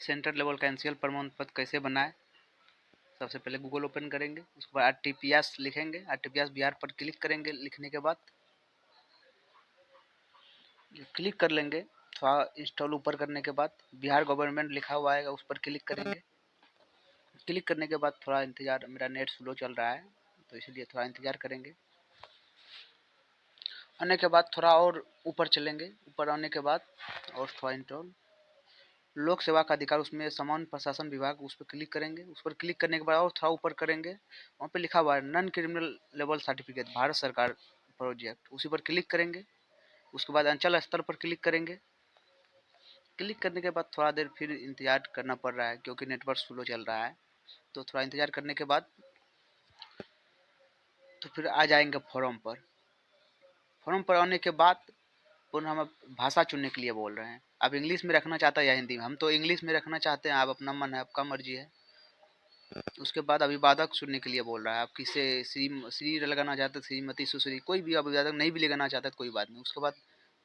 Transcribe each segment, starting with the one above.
Central level का NCL प्रमाण पत्र कैसे बनाए। सबसे पहले गूगल ओपन करेंगे, उसके बाद आरटीपीएस लिखेंगे, आरटीपीएस बिहार पर क्लिक करेंगे। लिखने के बाद क्लिक कर लेंगे, थोड़ा इंस्टॉल ऊपर करने के बाद बिहार गवर्नमेंट लिखा हुआ आएगा, उस पर क्लिक करेंगे। क्लिक करने के बाद थोड़ा इंतज़ार, मेरा नेट स्लो चल रहा है तो इसलिए थोड़ा इंतज़ार करेंगे। आने के बाद थोड़ा और ऊपर चलेंगे, ऊपर आने के बाद और थोड़ा इंस्टॉल लोक सेवा का अधिकार, उसमें समान प्रशासन विभाग, उस पर क्लिक करेंगे। उस पर क्लिक करने के बाद और थोड़ा ऊपर करेंगे, वहाँ पे लिखा हुआ है non criminal level certificate Bharat सरकार प्रोजेक्ट, उसी पर क्लिक करेंगे। उसके बाद अंचल स्तर पर क्लिक करेंगे। क्लिक करने के बाद थोड़ा देर फिर इंतजार करना पड़ रहा है क्योंकि नेटवर्क स्लो चल रहा है, तो थोड़ा इंतजार करने के बाद तो फिर आ जाएंगे फॉर्म पर। फॉर्म पर आने के बाद पुनः हम भाषा चुनने के लिए बोल रहे हैं, आप इंग्लिश में रखना चाहते हैं या हिंदी में। हम तो इंग्लिश में रखना चाहते हैं, आप अपना मन है, आपका मर्जी है। उसके बाद अभिवादक चुनने के लिए बोल रहा है, आप किसे श्री लगाना चाहते हैं, श्रीमती सुश्री, कोई भी अभिवादक नहीं भी लगाना चाहते तो कोई बात नहीं। उसके बाद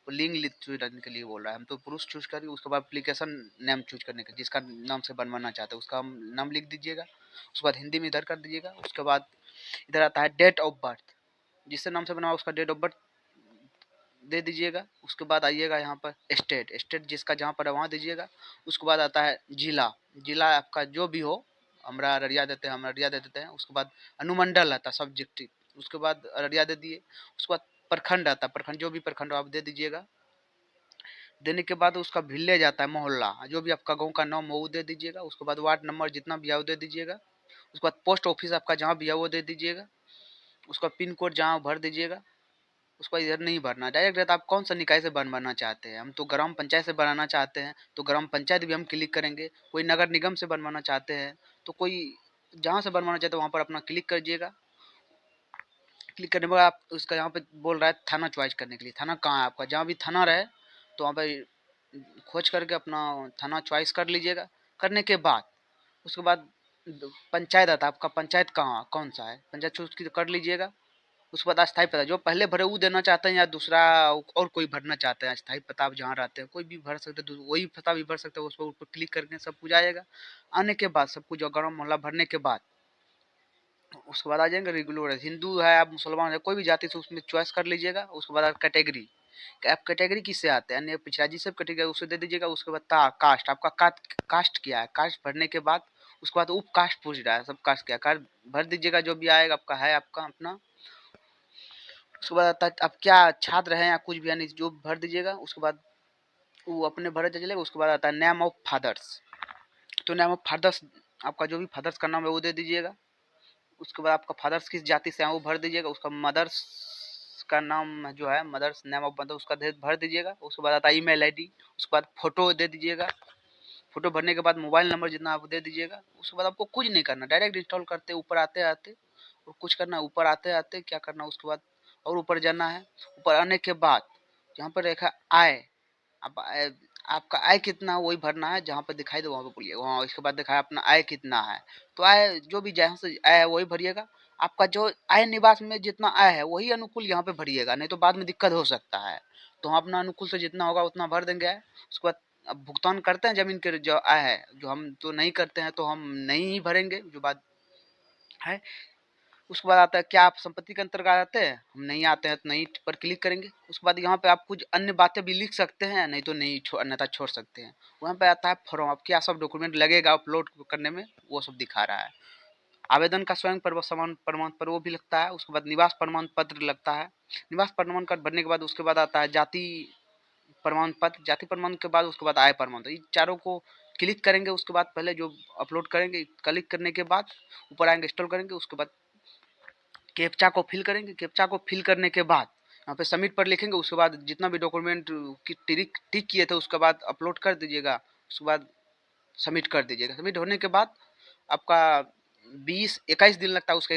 लिंग चूज करने के लिए बोल रहा है, हम तो पुरुष चूज करेंगे। उसके बाद एप्लीकेशन नेम चूज करने के, जिसका नाम से बनवाना चाहते हैं उसका हम नाम लिख दीजिएगा। उसके बाद हिंदी में इधर कर दीजिएगा। उसके बाद इधर आता है डेट ऑफ बर्थ, जिससे नाम से बनवा उसका डेट ऑफ बर्थ दे दीजिएगा। उसके बाद आइएगा यहाँ पर स्टेट जिसका जहाँ पर है वहाँ दीजिएगा। उसके बाद आता है जिला, जिला आपका जो भी हो, हमरा अररिया देते हैं, हम अररिया दे देते हैं। उसके बाद अनुमंडल आता है सब्जेक्टिव, उसके बाद अररिया दे दिए। उसके बाद प्रखंड आता है, प्रखंड जो भी प्रखंड हो आप दे दीजिएगा। देने के बाद उसका विलेज आता है, मोहल्ला, जो भी आपका गांव का नाम हो वो दे दीजिएगा। उसके बाद वार्ड नंबर जितना भी है वो दे दीजिएगा। उसके बाद पोस्ट ऑफिस आपका जहाँ भी है वो दे दीजिएगा। उसका पिन कोड जहाँ भर दीजिएगा। उसको इधर नहीं भरना, डायरेक्ट रहता आप कौन सा निकाय से बनवाना चाहते हैं। हम तो ग्राम पंचायत से बनाना चाहते हैं तो ग्राम पंचायत भी हम क्लिक करेंगे। कोई नगर निगम से बनवाना चाहते हैं तो कोई जहाँ से बनवाना चाहते हैं वहाँ पर अपना क्लिक करिएगा। क्लिक करने के बाद आप उसका यहाँ पे बोल रहा है थाना चॉइस करने के लिए, थाना कहाँ है आपका, जहाँ भी थाना रहे तो वहाँ पर खोज करके अपना थाना चॉइस कर लीजिएगा। करने के बाद उसके बाद पंचायत आता है, आपका पंचायत कहाँ कौन सा है, पंचायत चूज कर लीजिएगा। उसके बाद अस्थायी पता जो पहले भरे वो देना चाहते हैं या दूसरा और कोई भरना चाहते हैं। अस्थायी पता आप जहाँ रहते हैं कोई भी भर सकते हैं, वही पता भी भर सकते हैं। उस पर ऊपर क्लिक करके सब कुछ आएगा। आने के बाद सब कुछ गाँव मोहल्ला भरने के बाद उसके बाद आ जाएंगे रेगुलर, हिंदू है आप मुसलमान है कोई भी जाति से उसमें चॉइस कर लीजिएगा। उसके बाद कैटेगरी, आप कैटेगरी किससे आते हैं, अन्य पिछड़ा जी सब कैटेगरी उसे दे दीजिएगा। उसके बाद कास्ट, आपका कास्ट क्या है, कास्ट भरने के बाद उसके बाद उप कास्ट पूछ रहा है, सब कास्ट क्या कास्ट भर दीजिएगा। जो भी आएगा आपका है आपका अपना। उसके बाद आता है आप क्या छात्र हैं या कुछ भी, यानी जो भर दीजिएगा। उसके बाद वो अपने भरे चलेगा। उसके बाद आता है नेम ऑफ फादर्स, तो नेम ऑफ फादर्स आपका जो भी फादर्स का नाम है वो दे दीजिएगा। उसके बाद आपका फादर्स किस जाति से है वो भर दीजिएगा। उसका मदर्स का नाम जो है मदर्स नेम ऑफ मदर उसका भर दीजिएगा। उसके बाद आता है ईमेल आईडी। उसके बाद फोटो दे दीजिएगा। फोटो भरने के बाद मोबाइल नंबर जितना आप दे दीजिएगा। उसके बाद आपको कुछ नहीं करना, डायरेक्ट इंस्टॉल करते ऊपर आते आते और कुछ करना ऊपर आते आते क्या करना। उसके बाद और ऊपर जाना है। ऊपर आने के बाद यहाँ पर देखा आय, अब आपका आय कितना वही भरना है, जहाँ पर दिखाई दे वहाँ पे बोलिए वहाँ। इसके बाद दिखाया अपना आय कितना है, तो आय जो भी जहाँ से आय है वही भरिएगा। आपका जो आय निवास में जितना आय है वही अनुकूल यहाँ पे भरिएगा, नहीं तो बाद में दिक्कत हो सकता है। तो हम अपना अनुकूल से जितना होगा उतना भर देंगे आय। उसके बाद अब भुगतान करते हैं जमीन के जो आय है, जो हम तो नहीं करते हैं तो हम नहीं ही भरेंगे जो बात है। उसके बाद आता है क्या आप संपत्ति के अंतर्गत आते हैं, हम नहीं आते हैं तो नहीं पर क्लिक करेंगे। उसके बाद यहाँ पे आप कुछ अन्य बातें भी लिख सकते हैं, नहीं तो नहीं अन्यथा छोड़ सकते हैं। वहाँ पे आता है फॉर्म, आप क्या सब डॉक्यूमेंट लगेगा अपलोड करने में वो सब दिखा रहा है। आवेदन का स्वयं समान प्रमाण पत्र वो भी लगता है। उसके बाद निवास प्रमाण पत्र लगता है। निवास प्रमाण पत्र भरने के बाद उसके बाद आता है जाति प्रमाण पत्र, जाति प्रमाण के बाद उसके बाद आय प्रमाण पत्र। इन चारों को क्लिक करेंगे। उसके बाद पहले जो अपलोड करेंगे, क्लिक करने के बाद ऊपर आएंगे इंस्टॉल करेंगे। उसके बाद कैप्चा को फिल करेंगे। कैप्चा को फिल करने के बाद यहाँ पे सबमिट पर लिखेंगे। उसके बाद जितना भी डॉक्यूमेंट की टिक किए थे उसके बाद अपलोड कर दीजिएगा। उसके बाद सबमिट कर दीजिएगा। सबमिट होने के बाद आपका 20-21 दिन लगता है उसके